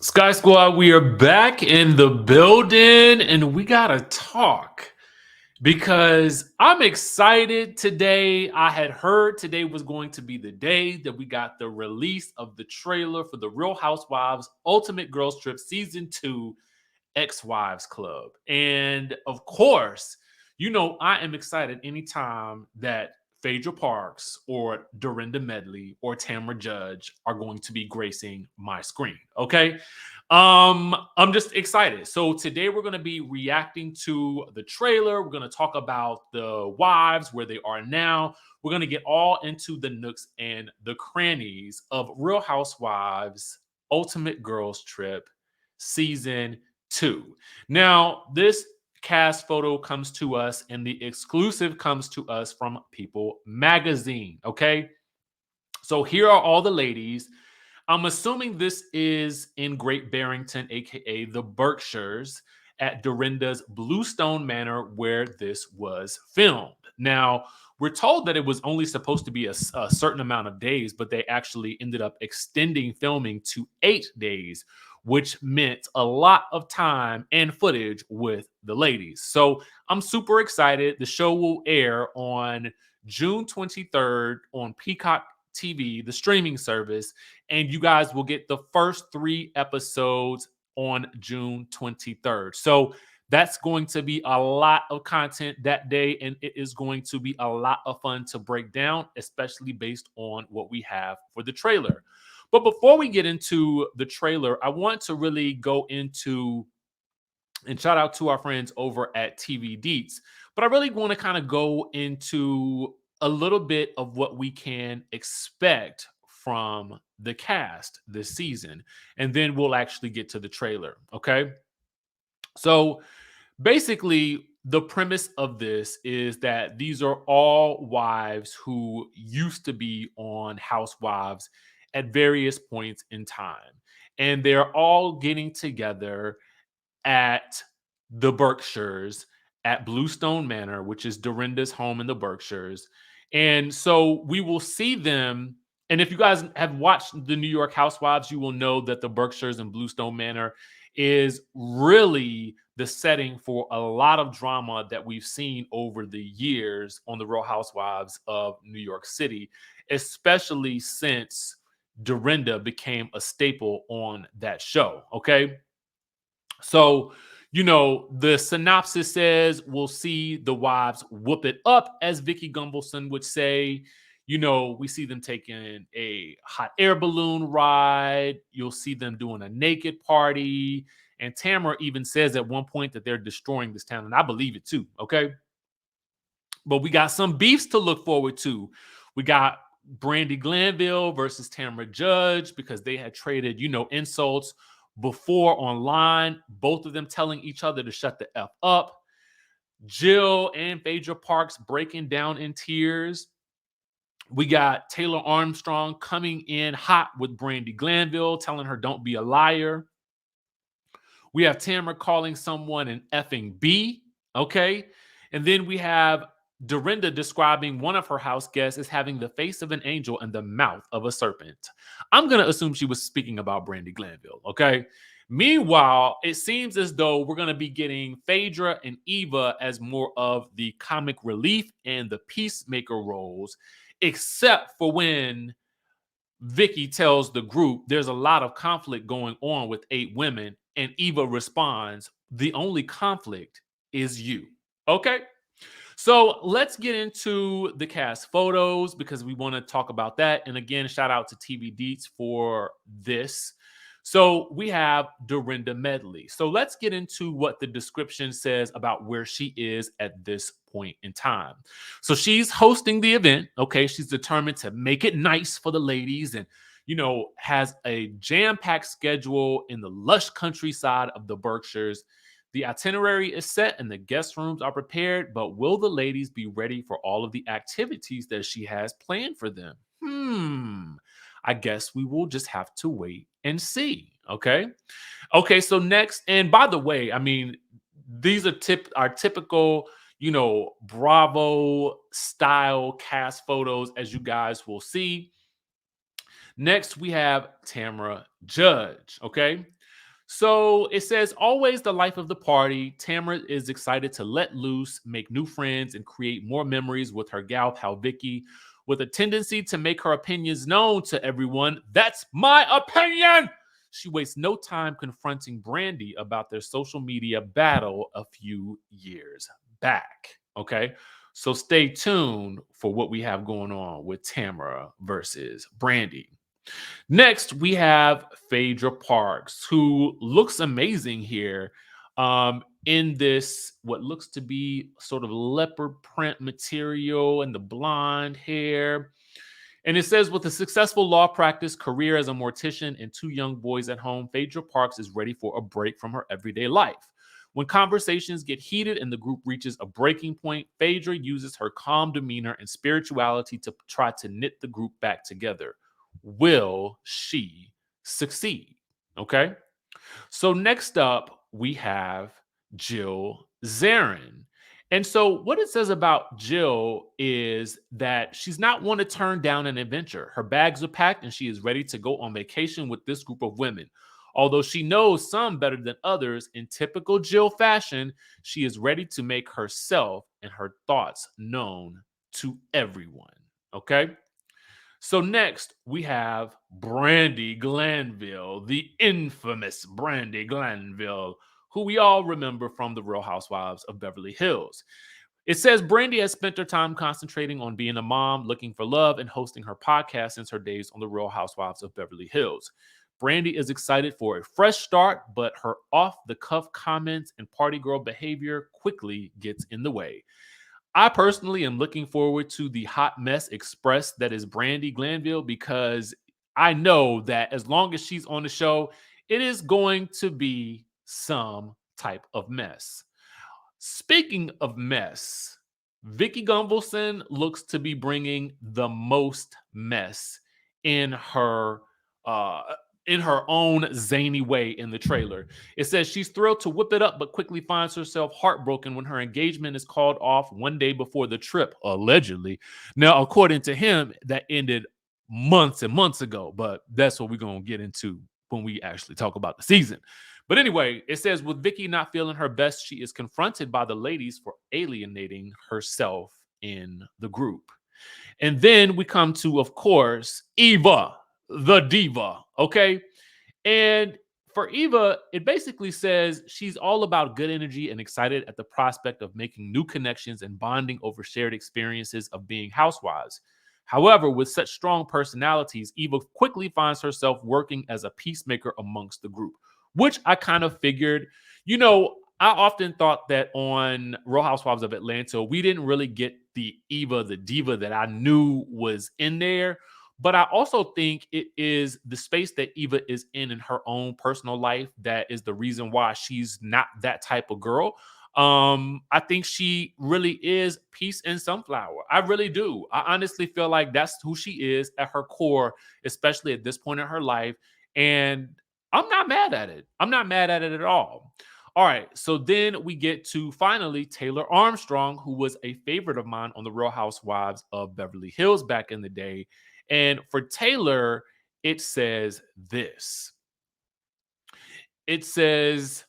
Sky Squad, we are back in the building and we got to talk because I'm excited today. I had heard today was going to be the day that we got the release of the trailer for the Real Housewives Ultimate Girls Trip Season 2 Ex Wives Club. And of course, I am excited anytime that Phaedra Parks or Dorinda Medley or Tamra Judge are going to be gracing my screen. Okay. I'm just excited. So today we're going to be reacting to the trailer. We're going to talk about the wives, where they are now. We're going to get all into the nooks and the crannies of Real Housewives Ultimate Girls Trip Season 2. Now, this cast photo comes to us and the exclusive comes to us from People Magazine. Okay. So here are all the ladies. I'm assuming this is in Great Barrington, aka the Berkshires, at Dorinda's Bluestone Manor, where this was filmed. Now, we're told that it was only supposed to be a certain amount of days, but they actually ended up extending filming to 8 days, which meant a lot of time and footage with the ladies. So I'm super excited. The show will air on June 23rd on Peacock TV, the streaming service, and you guys will get the first 3 episodes on June 23rd. So that's going to be a lot of content that day, and it is going to be a lot of fun to break down, especially based on what we have for the trailer. But before we get into the trailer, I want to really go into and shout out to our friends over at TV Deets. But I really want to kind of go into a little bit of what we can expect from the cast this season. And then we'll actually get to the trailer. Okay. So basically, the premise of this is that these are all wives who used to be on Housewives at various points in time. And they're all getting together at the Berkshires at Bluestone Manor, which is Dorinda's home in the Berkshires. And so we will see them. And if you guys have watched the New York Housewives, you will know that the Berkshires and Bluestone Manor is really the setting for a lot of drama that we've seen over the years on the Real Housewives of New York City, especially since Dorinda became a staple on that show. Okay. So, the synopsis says we'll see the wives whoop it up, as Vicky Gumbelson would say. We see them taking a hot air balloon ride. You'll see them doing a naked party. And Tamara even says at one point that they're destroying this town. And I believe it too. Okay. But we got some beefs to look forward to. We got Brandy Glanville versus Tamara Judge because they had traded, insults before online, both of them telling each other to shut the F up. Jill and Phaedra Parks breaking down in tears. We got Taylor Armstrong coming in hot with Brandy Glanville, telling her don't be a liar. We have Tamara calling someone an effing B. Okay. And then we have Dorinda describing one of her house guests as having the face of an angel and the mouth of a serpent. I'm going to assume she was speaking about Brandy Glanville. Okay. Meanwhile, it seems as though we're going to be getting Phaedra and Eva as more of the comic relief and the peacemaker roles, except for when Vicky tells the group there's a lot of conflict going on with 8 women, and Eva responds, "The only conflict is you." Okay. So let's get into the cast photos because we want to talk about that. And again, shout out to TV Deets for this. So we have Dorinda Medley. So let's get into what the description says about where she is at this point in time. So she's hosting the event. Okay. She's determined to make it nice for the ladies and, has a jam packed schedule in the lush countryside of the Berkshires. The itinerary is set and the guest rooms are prepared, but will the ladies be ready for all of the activities that she has planned for them? I guess we will just have to wait and see. Okay. Okay. So next, and by the way, I mean, these are typical, Bravo style cast photos, as you guys will see. Next, we have Tamra Judge. Okay. So it says, always the life of the party. Tamara is excited to let loose, make new friends, and create more memories with her gal pal Vicky, with a tendency to make her opinions known to everyone. That's my opinion. She wastes no time confronting Brandy about their social media battle a few years back. Okay. So stay tuned for what we have going on with Tamara versus Brandy. Next, we have Phaedra Parks, who looks amazing here in this, what looks to be sort of leopard print material and the blonde hair. And it says, with a successful law practice, career as a mortician, and two young boys at home, Phaedra Parks is ready for a break from her everyday life. When conversations get heated and the group reaches a breaking point, Phaedra uses her calm demeanor and spirituality to try to knit the group back together. Will she succeed? Okay. So next up, we have Jill Zarin. And so what it says about Jill is that she's not one to turn down an adventure. Her bags are packed and she is ready to go on vacation with this group of women. Although she knows some better than others, in typical Jill fashion, she is ready to make herself and her thoughts known to everyone. Okay? So next we have Brandy Glanville, the infamous Brandy Glanville, who we all remember from the Real Housewives of Beverly Hills. It says Brandy has spent her time concentrating on being a mom, looking for love, and hosting her podcast since her days on the Real Housewives of Beverly Hills. Brandy is excited for a fresh start, but her off-the-cuff comments and party girl behavior quickly gets in the way. I personally am looking forward to the hot mess express that is Brandy Glanville, because I know that as long as she's on the show, it is going to be some type of mess. Speaking of mess, Vicky Gunvalson looks to be bringing the most mess in her uh in her own zany way in the trailer. It says she's thrilled to whip it up, but quickly finds herself heartbroken when her engagement is called off one day before the trip, allegedly. Now, according to him, that ended months and months ago, but that's what we're going to get into when we actually talk about the season. But anyway, it says, with Vicky not feeling her best, she is confronted by the ladies for alienating herself in the group. And then we come to, of course, Eva, the diva. Okay. And for Eva, it basically says she's all about good energy and excited at the prospect of making new connections and bonding over shared experiences of being housewives. However, with such strong personalities, Eva quickly finds herself working as a peacemaker amongst the group, which I kind of figured. You know, I often thought that on Real Housewives of Atlanta, we didn't really get the Eva, the diva that I knew was in there. But I also think it is the space that Eva is in her own personal life that is the reason why she's not that type of girl. I think she really is peace and sunflower. I really do. I honestly feel like that's who she is at her core, especially at this point in her life. And I'm not mad at it. I'm not mad at it at all. All right, so then we get to finally Taylor Armstrong, who was a favorite of mine on the Real Housewives of Beverly Hills back in the day. And for Taylor, it says this. It says,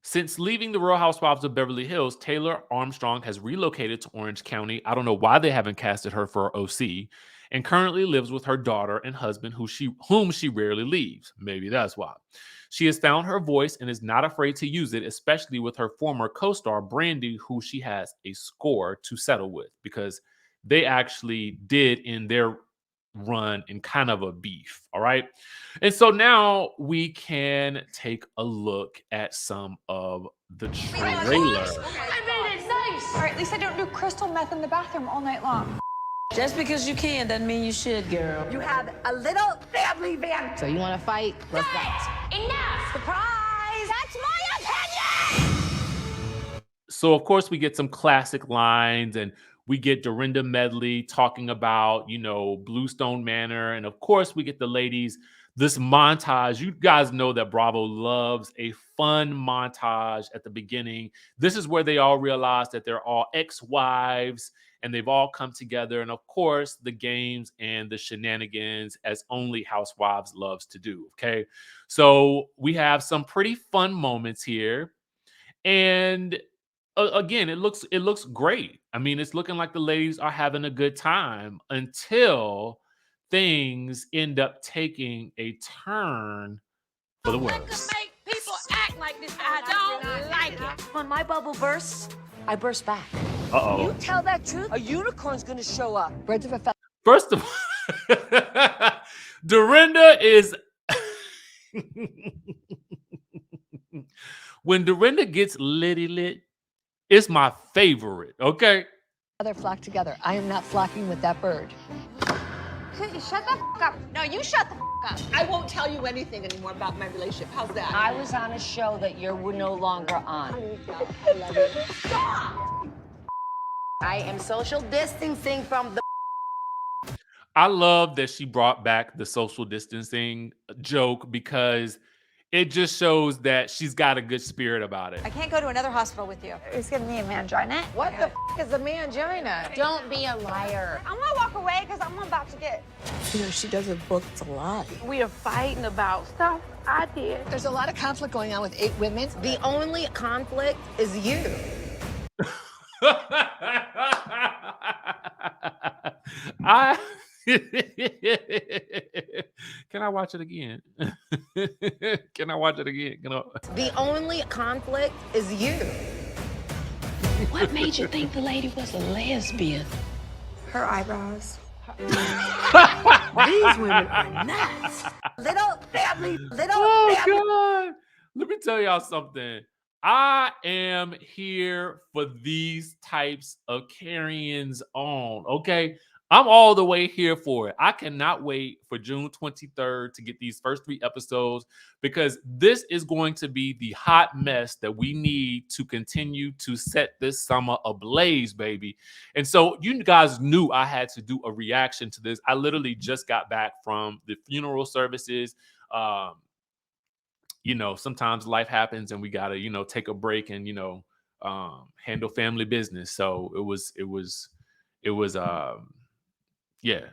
since leaving the Real Housewives of Beverly Hills, Taylor Armstrong has relocated to Orange County. I don't know why they haven't casted her for OC, and currently lives with her daughter and husband, whom she rarely leaves. Maybe that's why. She has found her voice and is not afraid to use it, especially with her former co-star Brandy, who she has a score to settle with, because they actually did in their run in kind of a beef. All right. And so now we can take a look at some of the trailer. I made it nice. Or at least I don't do crystal meth in the bathroom all night long. Just because you can doesn't mean you should, girl. You have a little family van. So you want to fight? Let's fight. Enough. Surprise! That's my opinion. So, of course, we get some classic lines, and we get Dorinda Medley talking about, Bluestone Manor. And of course, we get the ladies, this montage. You guys know that Bravo loves a fun montage at the beginning. This is where they all realize that they're all ex-wives and they've all come together. And of course, the games and the shenanigans, as only Housewives loves to do. Okay, so we have some pretty fun moments here, and again, it looks great. I mean, it's looking like the ladies are having a good time until things end up taking a turn for the worse. Make people act like this. I don't like it. When my bubble bursts, I burst back. Uh-oh. You tell that truth, a unicorn's gonna show up. Birds of a feather. First of all, Dorinda is when Dorinda gets lit, it's my favorite. Okay. Feather flock together. I am not flocking with that bird. Shut the f up. No, you shut the f up. I won't tell you anything anymore about my relationship. How's that? I was on a show that you're no longer on. I am social distancing from the. I love that she brought back the social distancing joke because it just shows that she's got a good spirit about it. I can't go to another hospital with you. It's giving me a mangina. What the is a mangina? Don't be a liar. I'm gonna walk away because I'm about to get. You know, she doesn't book to lie. We are fighting about stuff I did. There's a lot of conflict going on with 8 women. The only conflict is you. Can I watch it again? Can I watch it again? The only conflict is you. What made you think the lady was a lesbian? Her eyebrows. These women are nuts. Little family, little Oh family. God. Let me tell y'all something. I am here for these types of carryings on. Okay. I'm all the way here for it. I cannot wait for June 23rd to get these first 3 episodes because this is going to be the hot mess that we need to continue to set this summer ablaze, baby. And so you guys knew I had to do a reaction to this. I literally just got back from the funeral services. You know, sometimes life happens and we got to, you know, take a break and, you know, handle family business. So it was yeah,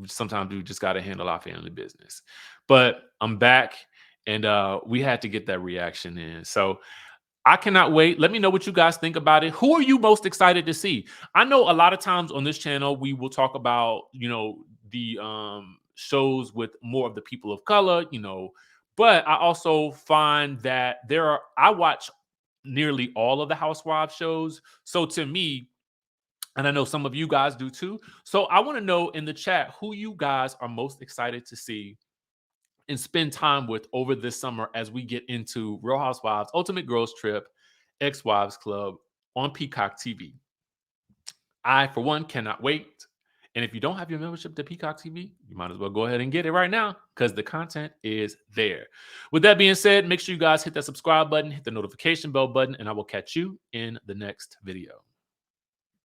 sometimes we just got to handle our family business. But I'm back and we had to get that reaction in. So I cannot wait. Let me know what you guys think about it. Who are you most excited to see? I know a lot of times on this channel, we will talk about, you know, the shows with more of the people of color, you know, but I also find that I watch nearly all of the Housewives shows. So to me, and I know some of you guys do too. So I want to know in the chat who you guys are most excited to see and spend time with over this summer as we get into Real Housewives, Ultimate Girls Trip, Ex-Wives Club on Peacock TV. I, for one, cannot wait. And if you don't have your membership to Peacock TV, you might as well go ahead and get it right now because the content is there. With that being said, make sure you guys hit that subscribe button, hit the notification bell button, and I will catch you in the next video.